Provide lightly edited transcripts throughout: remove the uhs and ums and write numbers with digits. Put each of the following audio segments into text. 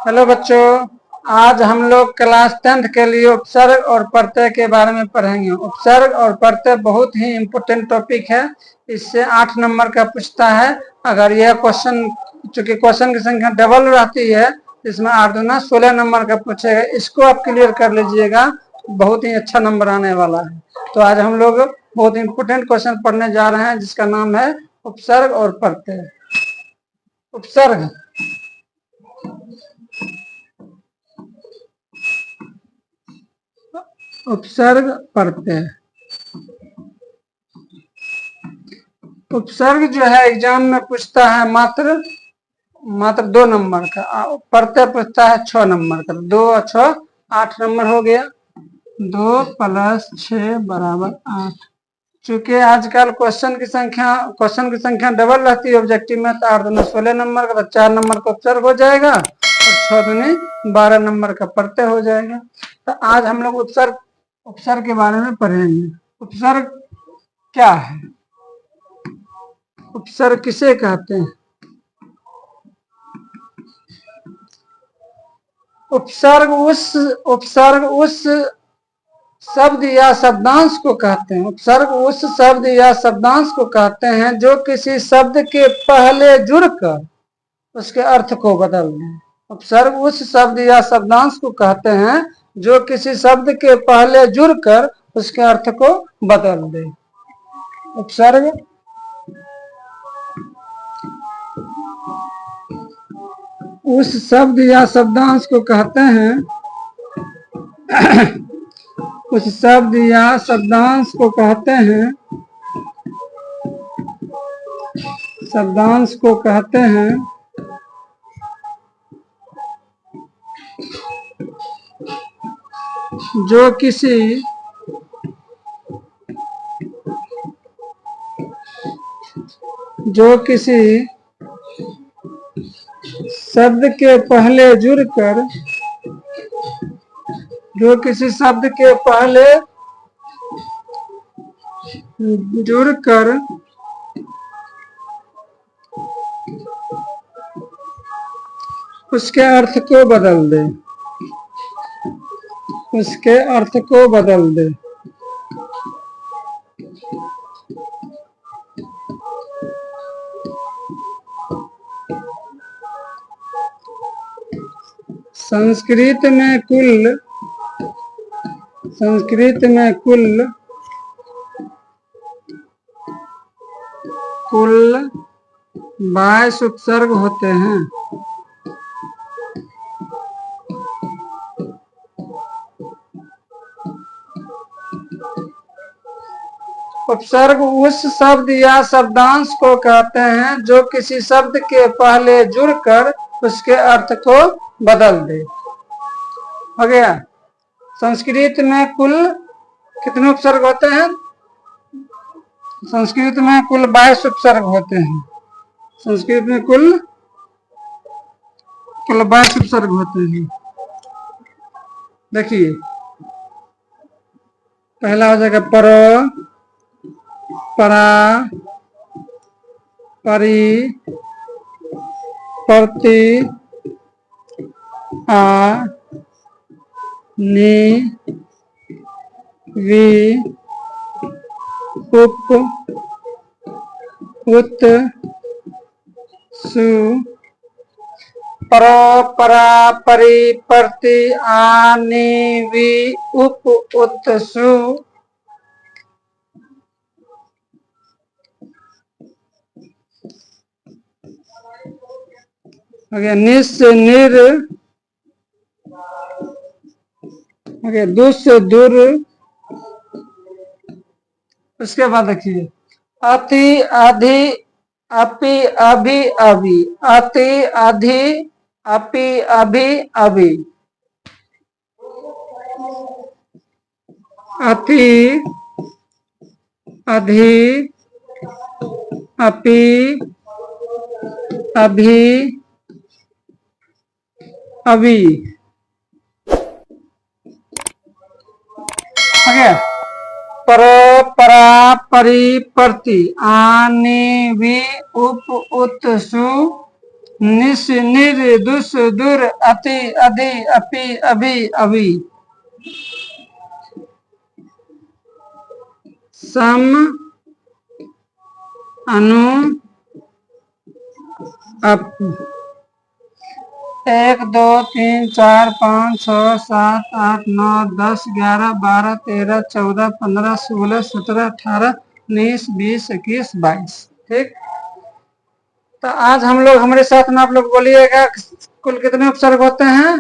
Hello बच्चों, आज हम लोग क्लास 10th के लिए उपसर्ग और प्रत्यय के बारे में पढ़ेंगे। उपसर्ग और प्रत्यय बहुत ही इम्पोर्टेंट टॉपिक है। इससे 8 नंबर का पूछता है। अगर यह क्वेश्चन, चूंकि क्वेश्चन की संख्या डबल रहती है, इसमें 8 दूना 16 नंबर का पूछेगा। इसको आप क्लियर कर लीजिएगा, बहुत ही अच्छा नंबर आने वाला है। तो आज हम लोग बहुत इम्पोर्टेंट क्वेश्चन पढ़ने जा रहे हैं, जिसका नाम है उपसर्ग और प्रत्यय। उपसर्ग उपसर्ग प्रत्यय। उपसर्ग जो है एग्जाम में पूछता है मात्र 2 नंबर का। प्रत्यय पूछता है 6 नंबर का। 2 और 6 8 नंबर हो गया। 2 + 6 = 8। चूंकि आजकल क्वेश्चन की संख्या डबल रहती है ऑब्जेक्टिव में, तो 8 दूनी 16 नंबर का, तो 4 नंबर का उपसर्ग हो जाएगा और 6 दूनी 12 नंबर का प्रत्यय हो जाएगा। तो आज हम लोग उपसर्ग के बारे में पढ़ेंगे। उपसर्ग क्या है? उपसर्ग किसे कहते हैं? उपसर्ग उस शब्द या शब्दांश को कहते हैं। उपसर्ग उस शब्द या शब्दांश को कहते हैं जो किसी शब्द के पहले जुड़कर उसके अर्थ को बदल दें। उपसर्ग उस शब्द या शब्दांश को कहते हैं जो किसी शब्द के पहले जुड़कर उसके अर्थ को बदल दे। उपसर्ग उस शब्द या शब्दांश को कहते हैं उस शब्द या शब्दांश को कहते हैं जो किसी शब्द के पहले जुड़कर उसके अर्थ को बदल दे। संस्कृत में कुल 22 उपसर्ग होते हैं। उपसर्ग उस शब्द या शब्दांश को कहते हैं जो किसी शब्द के पहले जुड़कर उसके अर्थ को बदल दे। हो गया। संस्कृत में कुल कितने उपसर्ग होते हैं? संस्कृत में कुल 22 उपसर्ग होते हैं। संस्कृत में कुल 22 उपसर्ग होते हैं। देखिए, पहला हो जाएगा पर, परा, परी, प्रति, आ, नि, वि, उप, उत, सु, पर, परा, परि, प्रति, आ, नि, वि, उप, उत, सु। हो गया निस, निर, हो गया दुस, दुर। उसके बाद देखिए अति, अधि, अपि, अभि, अभि। अति, अधि, अपि, अभि, अभि। अति, अधि, अपि, अभि, अभि। ओके। पर, परा, परि, प्रति, आ, नि, वि, उप, उत, सु, निस निर दुस दुर अति अधि अपि अभि अभि सम अनु अप 1 2 3 4 5 6 7 8 9 10 11 12 13 14 15 16 17 18 19 20 21 22। ठीक, तो आज हम लोग हमारे साथ में आप लोग बोलिएगा कुल कितने उपसर्ग होते हैं?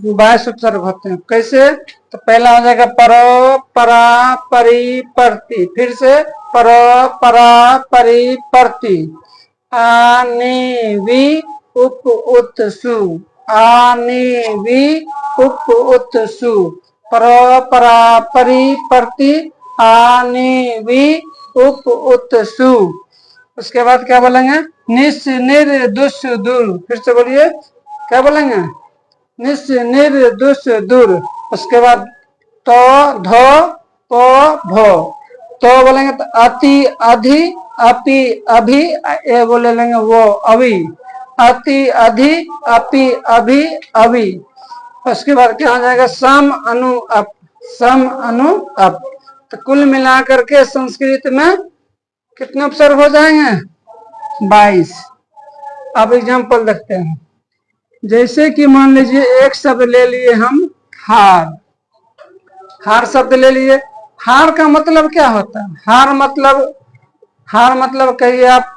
22 उपसर्ग होते हैं। कैसे? तो पहला हो जाएगा परो परा परि परति, फिर से परो परा परि परति, आनि वि उप उत सु, आनि वि उप उत सु, परो परा परि परति, आनि वि उप उत सु। उसके बाद क्या बोलेंगे? निस निर दुस दुर, फिर से बोलिए क्या बोलेंगे? निस निर दुस दुर। उसके बाद तो धो पो भो, तो बोलेंगे तो अति अधि अपि अभि, ये बोले लेंगे वो अभी, अति अधि अपि अभि अभि। उसके बाद क्या हो जाएगा? सम अनु अप, सम अनु अप। तो कुल मिलाकर के संस्कृत में कितने उपसर्ग हो जाएंगे? 22। अब एग्जाम्पल देखते हैं। जैसे कि मान लीजिए एक शब्द ले लिए हम हार, हार शब्द ले लिए। हार का मतलब क्या होता है? हार मतलब कहिए आप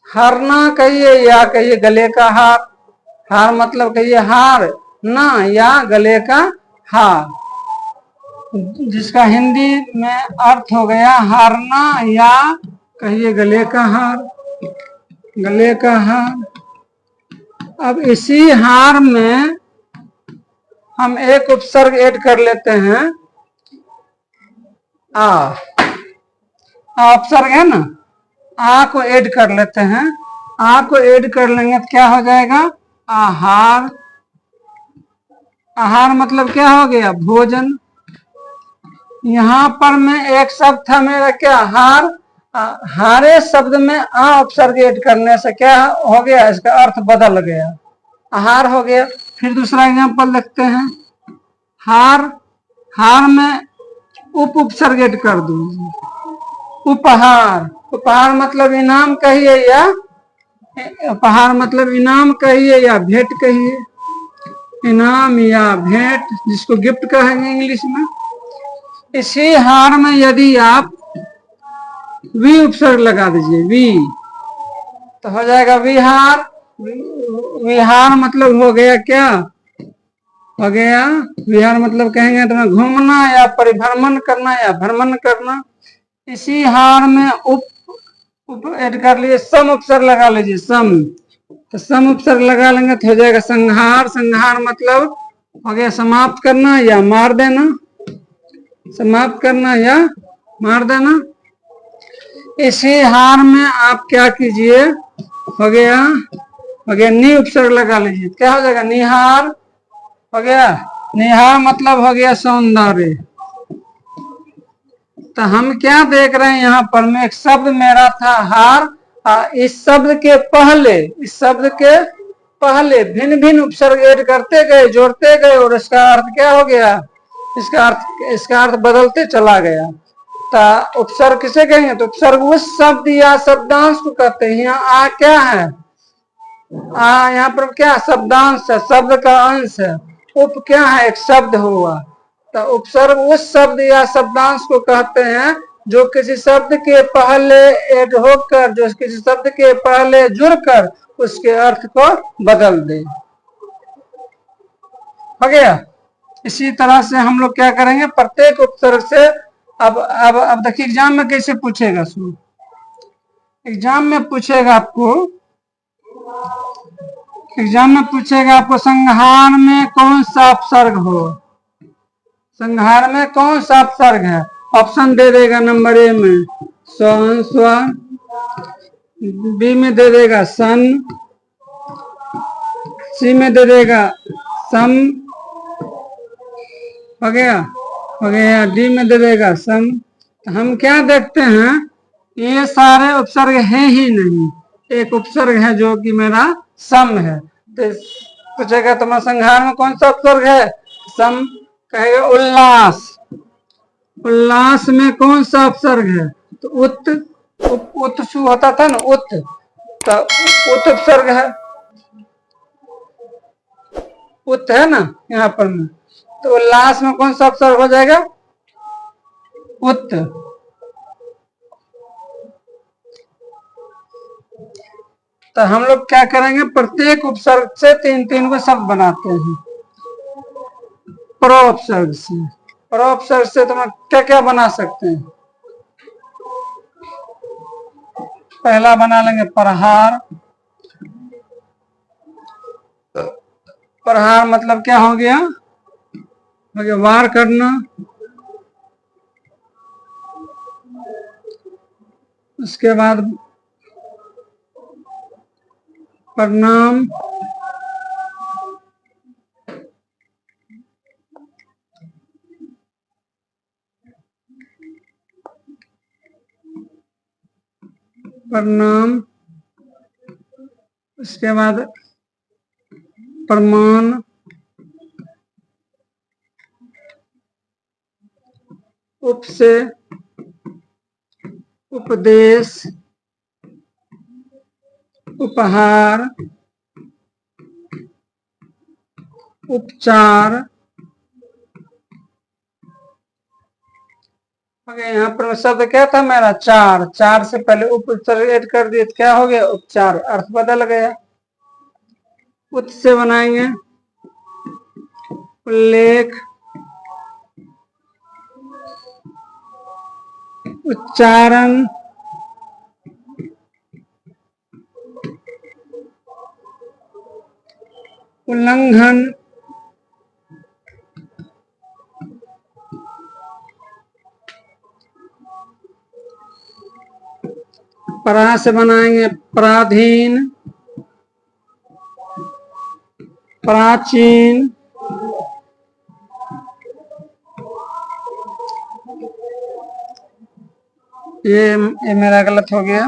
हारना कहिए या कहिए गले का हार। हार मतलब कहिए हार ना या गले का हार, जिसका हिंदी में अर्थ हो गया हारना या कहिए गले का हार, गले का हार। अब इसी हार में हम एक उपसर्ग ऐड कर लेते हैं, आ उपसर्ग है ना, आ को ऐड कर लेते हैं। आ को ऐड कर लेंगे तो क्या हो जाएगा? आहार। आहार मतलब क्या हो गया? भोजन। यहाँ पर मैं एक शब्द था मेरा क्या? हार। हारे शब्द में आ उपसर्ग ऐड करने से क्या हो गया? इसका अर्थ बदल गया, आहार हो गया। फिर दूसरा एग्जांपल देखते हैं। हार, हार में उप उपसर्ग ऐड कर दूंगी, उपहार। उपहार मतलब इनाम कहिए या उपहार मतलब इनाम कहिए या भेंट कहिए, इनाम या भेंट, जिसको गिफ्ट कहेंगे इंग्लिश में। इसी हार में यदि आप वी उपसर्ग लगा दीजिए, वी, तो हो जाएगा विहार। विहार मतलब हो गया क्या? हो गया विहार मतलब कहेंगे तो घूमना या परिभ्रमण करना या भ्रमण करना। इसी हार में उप ऐड कर लिए, सम उपसर्ग लगा लीजिए, सम। तो सम उपसर्ग लगा लेंगे तो हो जाएगा संहार। संहार मतलब हो गया समाप्त करना या मार देना, समाप्त करना या मार देना। इसी हार में आप क्या कीजिए? हो गया नी उपसर्ग लगा लीजिए, क्या हो जाएगा? निहार हो गया। निहार मतलब हो गया सौंदर्य। तो हम क्या देख रहे हैं यहाँ पर? में एक शब्द मेरा था हार, इस शब्द के पहले, इस शब्द के पहले भिन्न भिन्न उपसर्ग ऐड करते गए, जोड़ते गए, और इसका अर्थ क्या हो गया? इसका अर्थ बदलते चला गया। तो उपसर्ग किसे कहेंगे? तो उपसर्ग उस शब्द या शब्दांश को कहते हैं। यहाँ आ क्या है? आ यहाँ पर क्या? शब्दांश है, शब्द का अंश है। उप क्या है? एक शब्द हुआ। तो उपसर्ग उस शब्द या शब्दांश को कहते हैं जो किसी शब्द के पहले ऐड होकर, जो किसी शब्द के पहले जुड़कर उसके अर्थ को बदल दे। हो गया। इसी तरह से हम लोग क्या करेंगे? प्रत्येक उपसर्ग से अब देखिए एग्जाम में कैसे पूछेगा। सुनो, एग्जाम में पूछेगा आपको, संहार में कौन सा उपसर्ग हो? संहार में कौन सा उपसर्ग है? ऑप्शन दे देगा। नंबर ए में स्वन स्व, बी में दे देगा सन, सी में दे देगा सम, हो गया डी में दे देगा सम। हम क्या देखते हैं? ये सारे उपसर्ग है ही नहीं, एक उपसर्ग है जो कि मेरा सम है। तो पूछेगा तुम्हारा संहार में कौन सा उपसर्ग है? सम। कहेगा उल्लास। उल्लास में कौन सा उपसर्ग है? तो उत। उत सु होता था ना, उत। तो उत उपसर्ग है, उत है ना यहाँ पर में। तो उल्लास में कौन सा उपसर्ग हो जाएगा? उत। तो हम लोग क्या करेंगे, प्रत्येक उपसर्ग से तीन तीन को शब्द बनाते हैं। परोपसर्ग से, परोपसर्ग से तुम क्या क्या बना सकते हैं? पहला बना लेंगे प्रहार। प्रहार मतलब क्या हो गया? वार करना। उसके बाद प्रणाम। प्रणाम। उसके बाद प्रमाण। उप से उपदेश, उपहार, उपचार। यहाँ पर शब्द क्या था मेरा? चार। चार से पहले उपसर्ग ऐड कर दिए तो क्या हो गया? उपचार। अर्थ बदल गया। उत से बनाएंगे उल्लेख, उच्चारण, उल्लंघन, परा से बनाएंगे पराधीन, प्राचीन, ये मेरा गलत हो गया।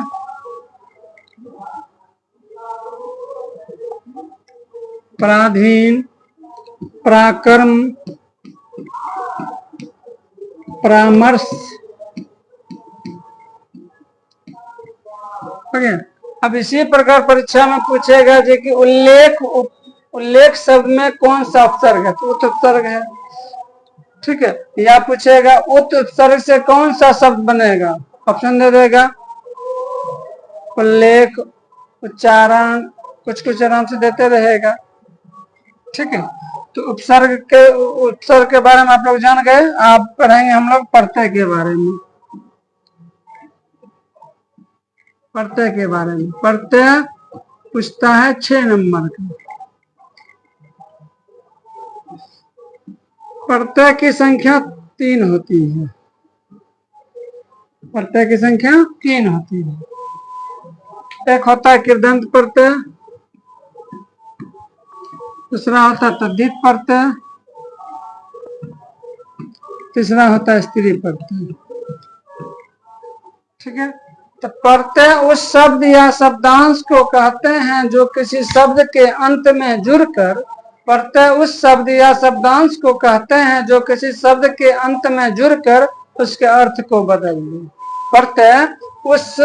पराधीन, पराक्रम, परामर्श। अब इसी प्रकार परीक्षा में पूछेगा जी कि उल्लेख, उल्लेख शब्द में कौन सा उपसर्ग है? तो उत उपसर्ग है। ठीक है। या पूछेगा उत उपसर्ग से कौन सा शब्द बनेगा? ऑप्शन दे देगा, उल्लेख, उच्चारण, कुछ कुछ आराम से देते रहेगा। ठीक है। तो उपसर्ग के बारे में आप लोग जान गए। आप पढ़ेंगे हम लोग प्रत्यय के बारे में। प्रत्यय के बारे में प्रत्यय पूछता है 6 नंबर का। प्रत्यय की संख्या 3 होती है। प्रत्यय की संख्या 3 होती है। एक होता है कृदंत प्रत्यय, दूसरा होता है तद्धित प्रत्यय, तीसरा होता है स्त्री प्रत्यय। ठीक है। तो प्रत्यय उस शब्द या शब्दांश को कहते हैं जो किसी शब्द के अंत में जुड़कर, प्रत्यय उस शब्द या शब्दांश को कहते हैं जो किसी शब्द के अंत में जुड़कर उसके अर्थ को बदल दे। प्रत्यय उस,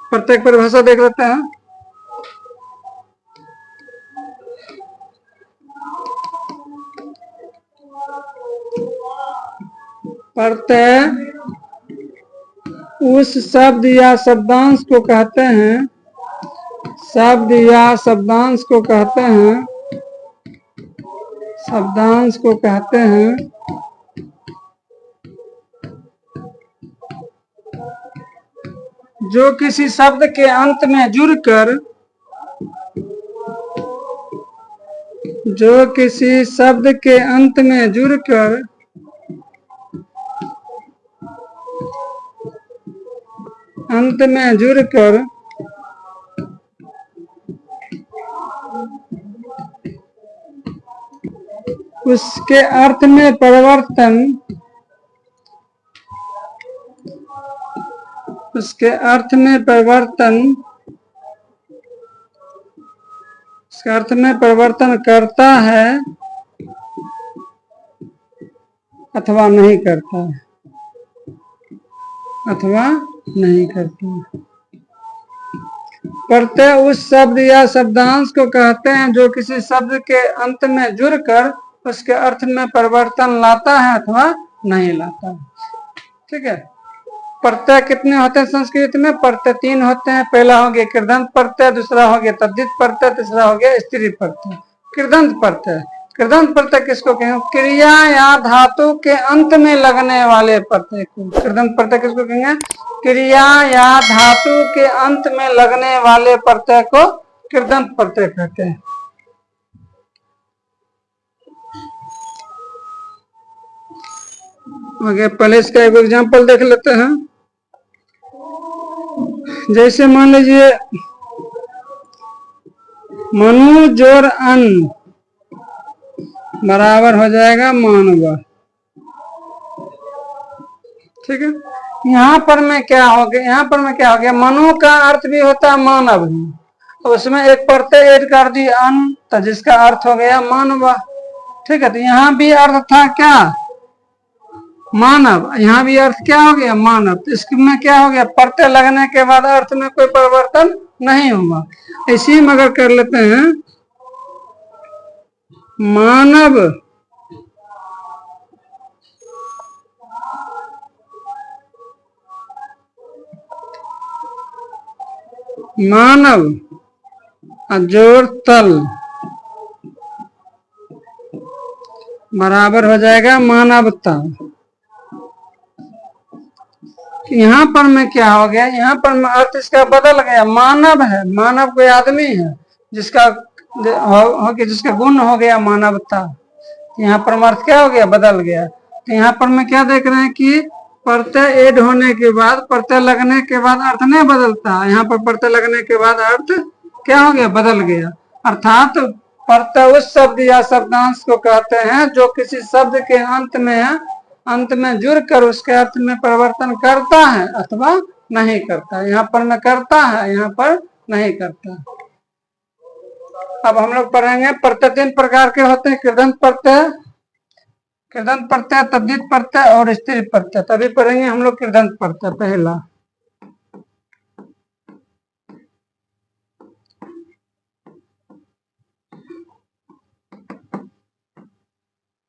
प्रत्यय परिभाषा देख लेते हैं। प्रत्यय उस शब्द या शब्दांश को कहते हैं, शब्द या शब्दांश को कहते हैं, शब्दांश को कहते हैं जो किसी शब्द के अंत में जुड़कर, जो किसी शब्द के अंत में जुड़कर अंत में जुड़कर उसके अर्थ में परिवर्तन, उसके अर्थ में परिवर्तन उसके अर्थ में परिवर्तन करता है अथवा नहीं करता है, अथवा नहीं करता है। प्रत्यय उस शब्द या शब्दांश को कहते हैं जो किसी शब्द के अंत में जुड़कर उसके अर्थ में परिवर्तन लाता है अथवा नहीं लाता है। ठीक है। प्रत्यय कितने होते हैं संस्कृत में? प्रत्यय 3 होते हैं। पहला हो गया कृदंत प्रत्यय, दूसरा हो गया तद्धित प्रत्यय, तीसरा हो गया स्त्री प्रत्यय। कृदंत प्रत्यय, कृदंत प्रत्यय किसको कहेंगे? क्रिया या धातु के अंत में लगने वाले प्रत्यय को कृदंत प्रत्यय किसको कहेंगे? क्रिया या धातु के अंत में लगने वाले प्रत्यय को कृदंत प्रत्यय कहते हैं। आगे पहले इसका एक एग्जाम्पल देख लेते हैं। जैसे मान लीजिए मनु जोर अन्न बराबर हो जाएगा मानव। ठीक है। यहाँ पर में क्या हो गया? यहाँ पर में क्या हो गया? मनु का अर्थ भी होता है मानव ही, तो उसमें एक प्रत्यय ऐड कर दी अन्न, तो जिसका अर्थ हो गया मानव। ठीक है। तो यहाँ भी अर्थ था क्या? मानव। यहाँ भी अर्थ क्या हो गया? मानव। तो इसमें क्या हो गया? प्रत्यय लगने के बाद अर्थ में कोई परिवर्तन नहीं होगा। इसी में अगर कर लेते हैं मानव मानव जोड़ तल बराबर हो जाएगा मानवता। यहाँ पर में क्या हो गया? यहाँ पर में अर्थ इसका बदल गया। मानव है, मानव कोई आदमी है जिसका हो गया, जिसका गुण हो गया मानवता। यहाँ पर अर्थ क्या हो गया? बदल गया। तो यहाँ पर में क्या देख रहे हैं कि प्रत्यय ऐड होने के बाद, प्रत्यय लगने के बाद अर्थ नहीं बदलता। यहाँ पर प्रत्यय लगने के बाद अर्थ क्या हो गया? बदल गया। अर्थात प्रत्यय उस शब्द या शब्दांश को कहते हैं जो किसी शब्द के अंत में जुड़कर उसके अर्थ में परिवर्तन करता है अथवा नहीं करता है। यहाँ पर में करता है, यहाँ पर नहीं करता है। अब हम लोग पढ़ेंगे प्रत्यय 3 प्रकार के होते हैं। कृदंत प्रत्यय, कृदंत प्रत्यय, तद्धित प्रत्यय और स्त्री प्रत्यय। तभी पढ़ेंगे हम लोग कृदंत प्रत्यय। पहला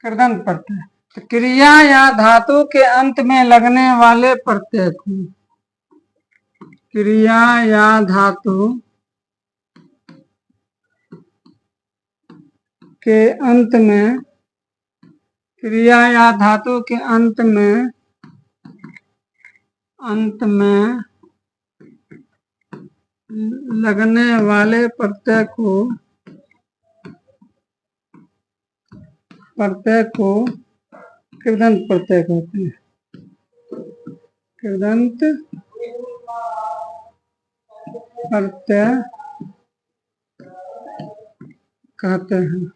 कृदंत प्रत्यय, तो क्रिया या धातु के अंत में लगने वाले प्रत्यय को क्रिया या धातु के अंत में, क्रिया या धातु के अंत में लगने वाले प्रत्यय को कृदंत प्रत्यय कहते हैं। कृदंत प्रत्यय कहते हैं।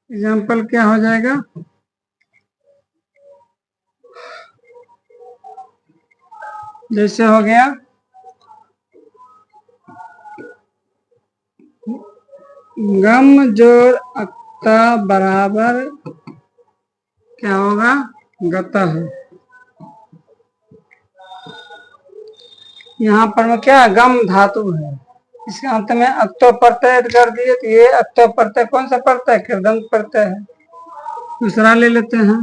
एग्जाम्पल क्या हो जाएगा? जैसे हो गया गम जोड़ अक्ता बराबर क्या होगा? गता है। यहाँ पर क्या गम धातु है, इसके अंत में अक्तो प्रत्यय कर दिए, तो ये अक्तो प्रत्यय कौन सा प्रत्यय? कृदंत प्रत्यय है। दूसरा ले लेते हैं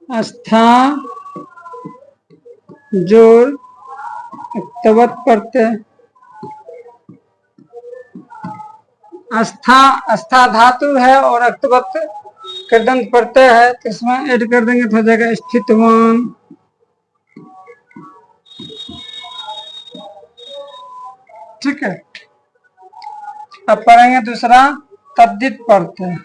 अस्था जोड़ अक्तवत प्रत्यय। अस्था धातु है और अक्तवत कृदंत प्रत्यय है, तो इसमें ऐड कर देंगे तो हो जाएगा स्थितवान। ठीक है। अब पढ़ेंगे दूसरा तद्धित प्रत्यय।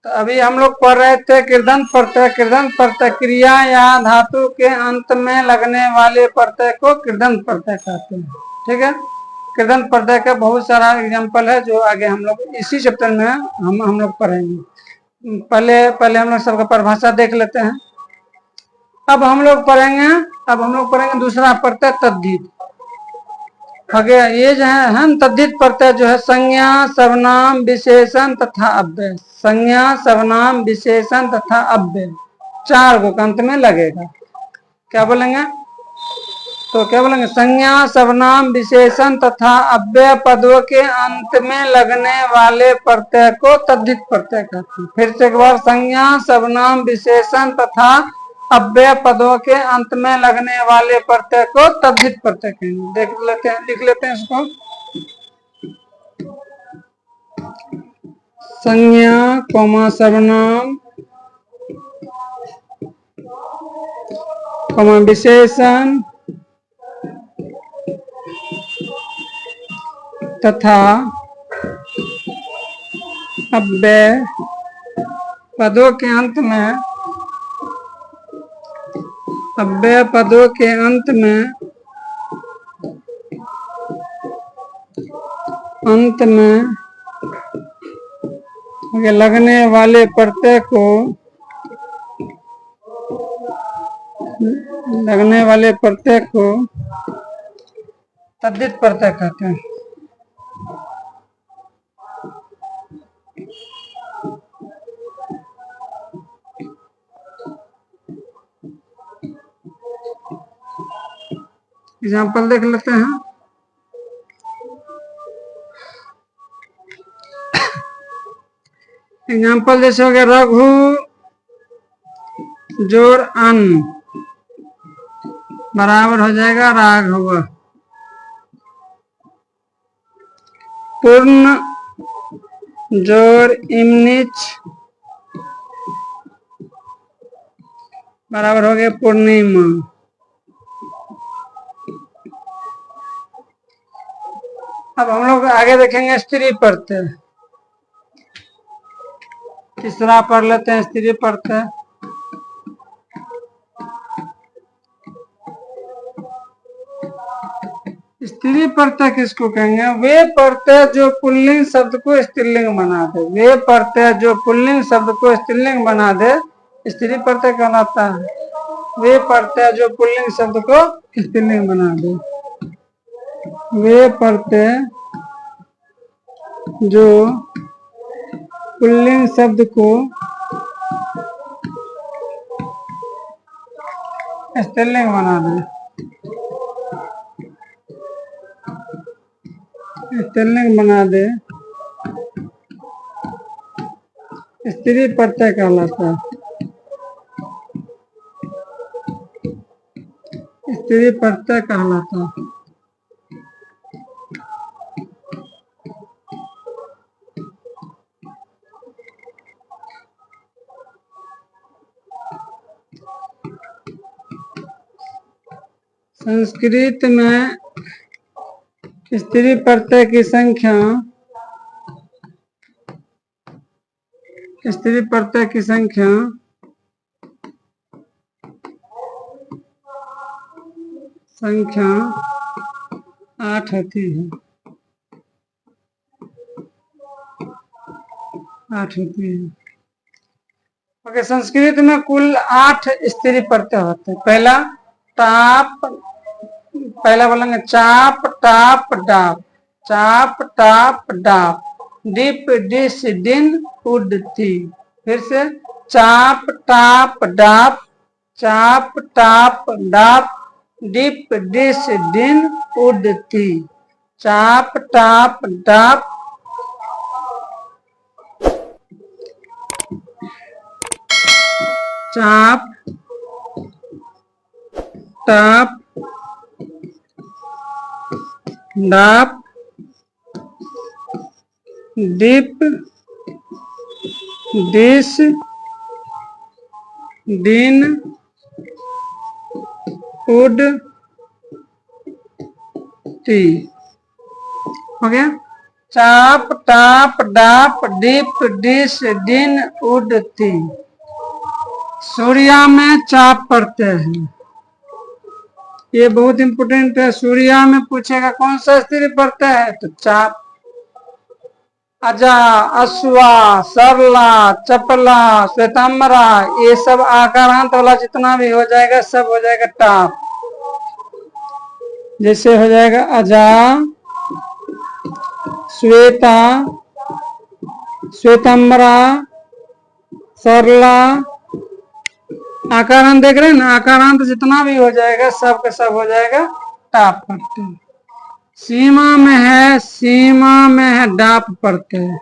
तो अभी हम लोग पढ़ रहे थे कृदंत प्रत्यय। कृदंत प्रत्यय क्रिया या धातु के अंत में लगने वाले प्रत्यय को कृदंत प्रत्यय कहते हैं। ठीक है, कृदंत प्रत्यय का बहुत सारा एग्जाम्पल है जो आगे हम लोग इसी चैप्टर में हम लोग पढ़ेंगे। पहले हम लोग सबका परिभाषा देख लेते हैं। अब हम लोग पढ़ेंगे दूसरा प्रत्यय तद्धित। आगे ये जो है तद्धित प्रत्यय जो है संज्ञा, सर्वनाम, विशेषण तथा अव्यय। संज्ञा, सर्वनाम, विशेषण तथा अव्यय 4 को अंत में लगेगा। क्या बोलेंगे? तो क्या बोलेंगे? संज्ञा, सर्वनाम, विशेषण तथा अव्यय पदों के अंत में लगने वाले प्रत्यय को तद्धित प्रत्यय कहते हैं। फिर से एक बार, संज्ञा, सर्वनाम, विशेषण तथा अव्यय पदों के अंत में लगने वाले प्रत्यय को तद्धित प्रत्यय कहेंगे। लिख लेते हैं इसको। संज्ञा, सर्वनाम, विशेषण तथा अव्यय पदों के अंत में लगने वाले प्रत्यय को तद्धित प्रत्यय कहते हैं। एग्जाम्पल देख लेते हैं। एग्जाम्पल जैसे हो गया रघु जोड़ अन्न बराबर हो जाएगा राघव। पूर्ण जोड़ इमनिच बराबर हो गया पूर्णिमा। अब हम लोग आगे देखेंगे स्त्री प्रत्यय। तीसरा पढ़ लेते हैं स्त्री प्रत्यय। स्त्री प्रत्यय किसको कहेंगे? वे प्रत्यय जो पुल्लिंग शब्द को स्त्रीलिंग बना दे। वे प्रत्यय जो पुल्लिंग शब्द को स्त्रीलिंग बना दे स्त्री प्रत्यय कहलाता है। वे प्रत्यय जो पुल्लिंग शब्द को स्त्रीलिंग बना दे। वे प्रत्यय जो पुल्लिंग शब्द को स्त्रीलिंग बना दे। स्त्रीलिंग बना दे स्त्री प्रत्यय कहलाता है। स्त्री प्रत्यय कहलाता है। संस्कृत में स्त्री प्रत्यय की संख्या 8 होती है। 8 होती है। ओके, संस्कृत में कुल 8 स्त्री प्रत्यय होते हैं। पहला बोलेंगे चाप टाप डाप। चाप टाप डाप। डिप डिस दिन उड़ती। फिर से चाप टाप डाप। चाप टाप डाप। डिप डिस दिन उड़ती। चाप टाप डाप। चाप टाप डाप। डिप डिश दिन उड़ती। हो गया। चाप टाप डाप डिप डिस दिन उड़ती। सूर्या में चाप पढ़ते हैं, ये बहुत इंपोर्टेंट है। सूर्या में पूछेगा कौन सा स्त्री पढ़ता है तो चाप। अजा अश्वा सरला चपला श्वेतांबरा ये सब आकारांत वाला जितना भी हो जाएगा सब हो जाएगा टाप। जैसे हो जाएगा अजा श्वेता श्वेतांबरा सरला। आकारांत देख रहे हैं ना, आकारांत जितना भी हो जाएगा सब का सब हो जाएगा टाप पढ़ते हैं। सीमा में है डाप पढ़ते हैं।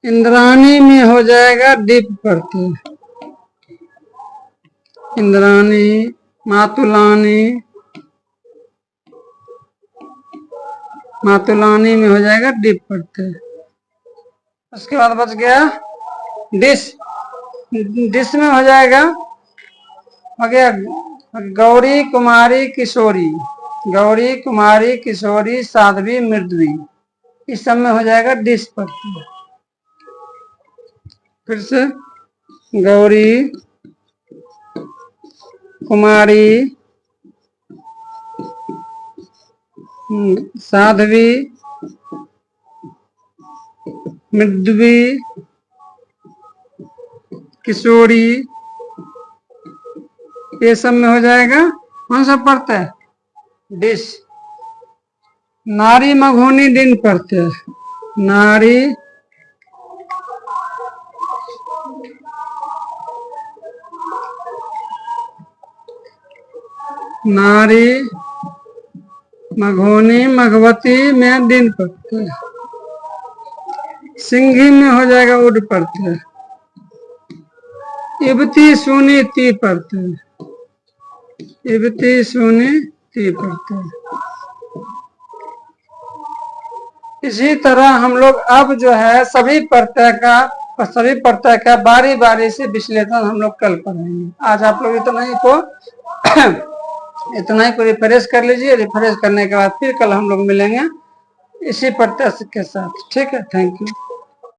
इंद्राणी में हो जाएगा डिप पढ़ते हैं। इंद्राणी मातुलानी, मातुलानी में हो जाएगा डिप पढ़ते हैं। उसके बाद बच गया डिस। डिस में हो जाएगा हो गया गौरी कुमारी किशोरी, गौरी कुमारी किशोरी साध्वी मृदवी, इस सब में हो जाएगा डिस पढ़ते हैं। फिर से गौरी कुमारी साध्वी मृदवी किशोरी ये सब में हो जाएगा कौन सा पढ़ता है डिस। नारी मघोनी दिन पढ़ते हैं। नारी नारी मघोनी मघवती में दिन पढ़ते हैं। सिंघी में हो जाएगा उड पढ़ते हैं। इबती सुनी ती पढ़ते हैं। इबती सुनी ती पढ़ते हैं। इसी तरह हम लोग अब जो है सभी प्रत्यय का बारी बारी से विश्लेषण हम लोग कल पढ़ेंगे। आज आप लोग इतना ही को रिफ्रेश कर लीजिए। रिफ्रेश करने के बाद फिर कल हम लोग मिलेंगे इसी प्रत्यय के साथ। ठीक है, थैंक यू।